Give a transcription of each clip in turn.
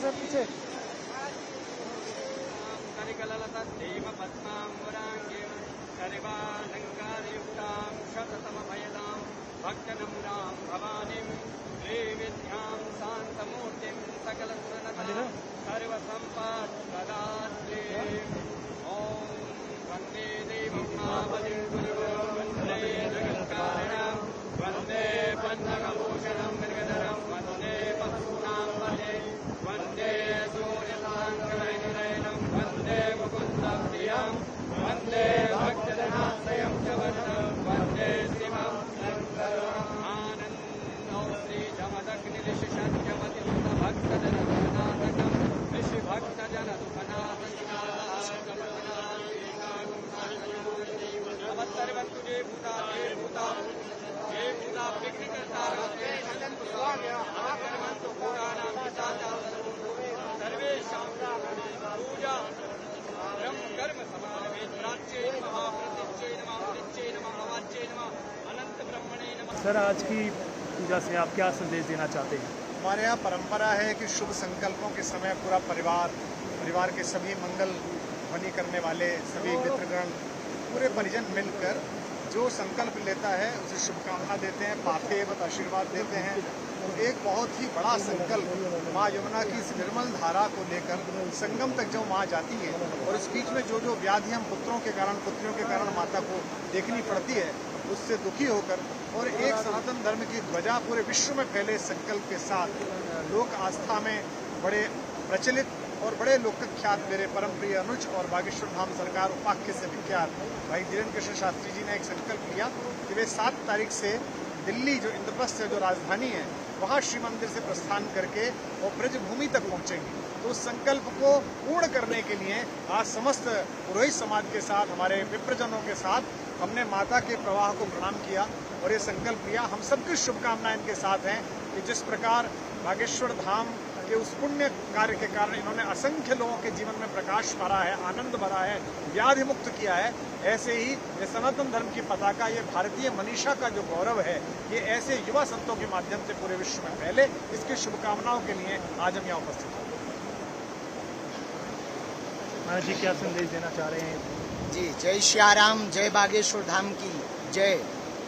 Sir पीछे। भक्तनम्रां भवानीं श्रीविद्यां शान्तमूर्तिं सकलसुरनतां सर्वसम्पत्प्रदात्रीं ॐ वन्दे देवं महाबलिं गुरुं वन्दे जगत्कारणं वन्दे पद्मभूषणं मृगधरं वन्दे पशूनां पते वन्दे सूर्यकान्तनयनं वन्दे मुकुन्दप्रियं वन्दे भक्तजनाश्रयं च वरदं वन्दे श्रीमं सर आज की पूजा से आप क्या संदेश देना चाहते हैं? हमारे यहाँ परंपरा है कि शुभ संकल्पों के समय पूरा परिवार के सभी मंगल ध्वनि करने वाले सभी मित्रगण पूरे परिजन मिलकर जो संकल्प लेता है उसे शुभकामना देते हैं, पार्थेवत आशीर्वाद देते हैं। तो एक बहुत ही बड़ा संकल्प माँ यमुना की इस निर्मल धारा को लेकर संगम तक जो माँ जाती है और इस बीच में जो जो व्याधि हम पुत्रों के कारण पुत्रियों के कारण माता को देखनी पड़ती है उससे दुखी होकर और एक सनातन धर्म की ध्वजा पूरे विश्व में फैले संकल्प के साथ लोक आस्था में बड़े प्रचलित और बड़े लोकख्यात मेरे परम प्रिय अनुज और बागेश्वर धाम सरकार उपाख्य से विख्यात भाई धीरेन्द्र कृष्ण शास्त्री जी ने एक संकल्प लिया कि वे 7 तारीख से दिल्ली जो इंद्रप्रस्थ जो राजधानी है वहाँ श्री मंदिर से प्रस्थान करके और ब्रजभूमि तक पहुँचेंगे। तो उस संकल्प को पूर्ण करने के लिए आज समस्त पुरोहित समाज के साथ हमारे विप्रजनों के साथ हमने माता के प्रवाह को प्रणाम किया और ये संकल्प लिया। हम सबकी शुभकामनाएं इनके साथ हैं कि जिस प्रकार बागेश्वर धाम के उस पुण्य कार्य के कारण इन्होंने असंख्य लोगों के जीवन में प्रकाश भरा है, आनंद भरा है, व्याधि मुक्त किया है, ऐसे ही ये सनातन धर्म की पताका, ये भारतीय मनीषा का जो गौरव है, ये ऐसे युवा संतों के माध्यम से पूरे विश्व में फैले। इसकी शुभकामनाओं के लिए आज हम यहाँ उपस्थित हैं। महाराज जी क्या संदेश देना चाह रहे हैं? जी जय श्याराम, जय बागेश्वर धाम की जय,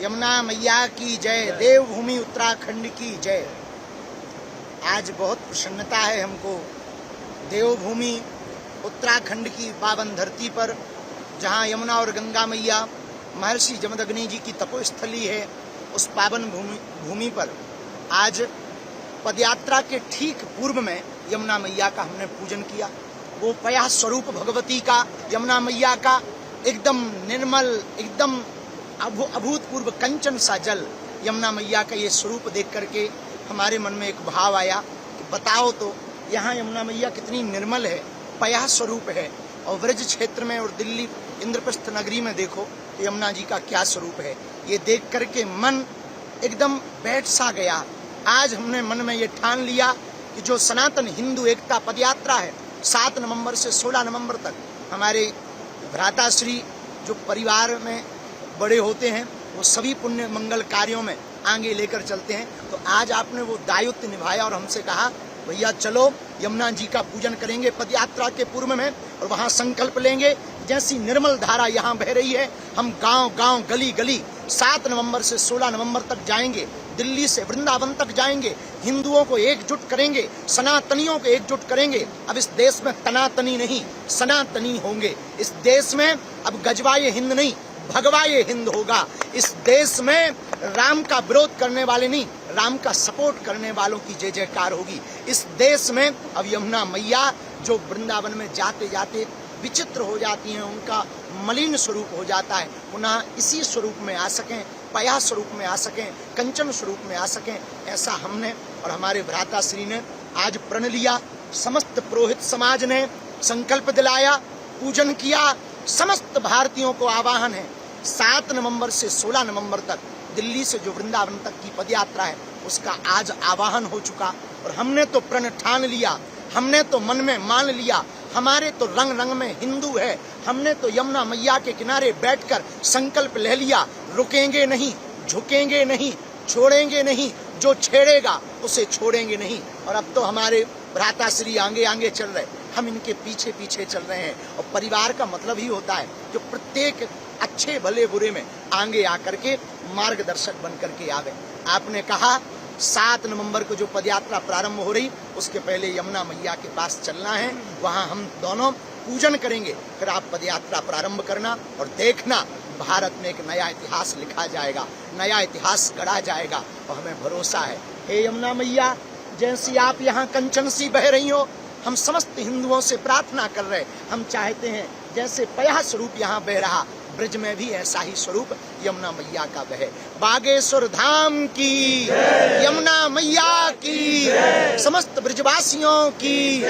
यमुना मैया की जय, देवभूमि उत्तराखंड की जय। आज बहुत प्रसन्नता है हमको देवभूमि उत्तराखंड की पावन धरती पर जहां यमुना और गंगा मैया महर्षि जमदग्नि जी की तपोस्थली है, उस पावन भूमि पर आज पदयात्रा के ठीक पूर्व में यमुना मैया का हमने पूजन किया। वो पया स्वरूप भगवती का, यमुना मैया का एकदम निर्मल, एकदम अभूतपूर्व कंचन सा जल, यमुना मैया का ये स्वरूप देख करके हमारे मन में एक भाव आया कि बताओ तो यहाँ यमुना मैया कितनी निर्मल है, पया स्वरूप है, और ब्रज क्षेत्र में और दिल्ली इंद्रप्रस्थ नगरी में देखो तो यमुना जी का क्या स्वरूप है। ये देख करके मन एकदम बैठ सा गया। आज हमने मन में ये ठान लिया कि जो सनातन हिंदू एकता पदयात्रा है 7 नवंबर से 16 नवंबर तक हमारे भ्राताश्री जो परिवार में बड़े होते हैं वो सभी पुण्य मंगल कार्यों में आगे लेकर चलते हैं। तो आज आपने वो दायित्व निभाया और हमसे कहा भैया चलो यमुना जी का पूजन करेंगे पदयात्रा के पूर्व में, और वहाँ संकल्प लेंगे जैसी निर्मल धारा यहाँ बह रही है, हम गांव गांव गली गली 7 नवंबर से 16 नवंबर तक जाएंगे, दिल्ली से वृंदावन तक जाएंगे, हिंदुओं को एकजुट करेंगे, सनातनियों को एकजुट करेंगे। अब इस देश में तनातनी नहीं, सनातनी होंगे। इस देश में अब गजवाए हिंद नहीं, भगवाए हिंद होगा। इस देश में राम का विरोध करने वाले नहीं, राम का सपोर्ट करने वालों की जय जयकार होगी। इस देश में अब यमुना मैया जो वृंदावन में जाते जाते विचित्र हो जाती हैं, उनका मलिन स्वरूप हो जाता है, पुनः इसी स्वरूप में आ सकें, पया स्वरूप में आ सकें, कंचन स्वरूप में आ सकें, ऐसा हमने और हमारे भ्राताश्री ने आज प्रण लिया। समस्त पुरोहित समाज ने संकल्प दिलाया, पूजन किया। समस्त भारतीयों को आह्वान है 7 नवंबर से 16 नवंबर तक दिल्ली से जो वृंदावन तक की पदयात्रा है उसका आज आह्वान हो चुका, और हमने तो प्रण ठान लिया, हमने तो मन में मान लिया, हमारे तो रंग रंग में हिंदू है। हमने तो यमुना मैया के किनारे बैठकर संकल्प ले लिया, रुकेंगे नहीं, झुकेंगे नहीं, छोड़ेंगे नहीं, जो छेड़ेगा उसे छोड़ेंगे नहीं। और अब तो हमारे भ्राताश्री आगे आगे चल रहे, हम इनके पीछे पीछे चल रहे हैं। और परिवार का मतलब ही होता है जो प्रत्येक अच्छे भले बुरे में आगे आकर के मार्गदर्शक बन करके आवे। आपने कहा 7 नवंबर को जो पदयात्रा प्रारंभ हो रही, उसके पहले यमुना मैया के पास चलना है, वहां हम दोनों पूजन करेंगे, फिर आप पदयात्रा प्रारंभ करना और देखना भारत में एक नया इतिहास लिखा जाएगा, नया इतिहास गढ़ा जाएगा। और हमें भरोसा है, हे यमुना मैया, जैसी आप यहाँ कंचन सी बह रही हो, हम समस्त हिंदुओं से प्रार्थना कर रहे, हम चाहते हैं जैसे पया स्वरूप यहाँ बह रहा, ब्रज में भी ऐसा ही स्वरूप यमुना मैया का बहे। बागेश्वर धाम की, यमुना मैया की, समस्त ब्रजवासियों की।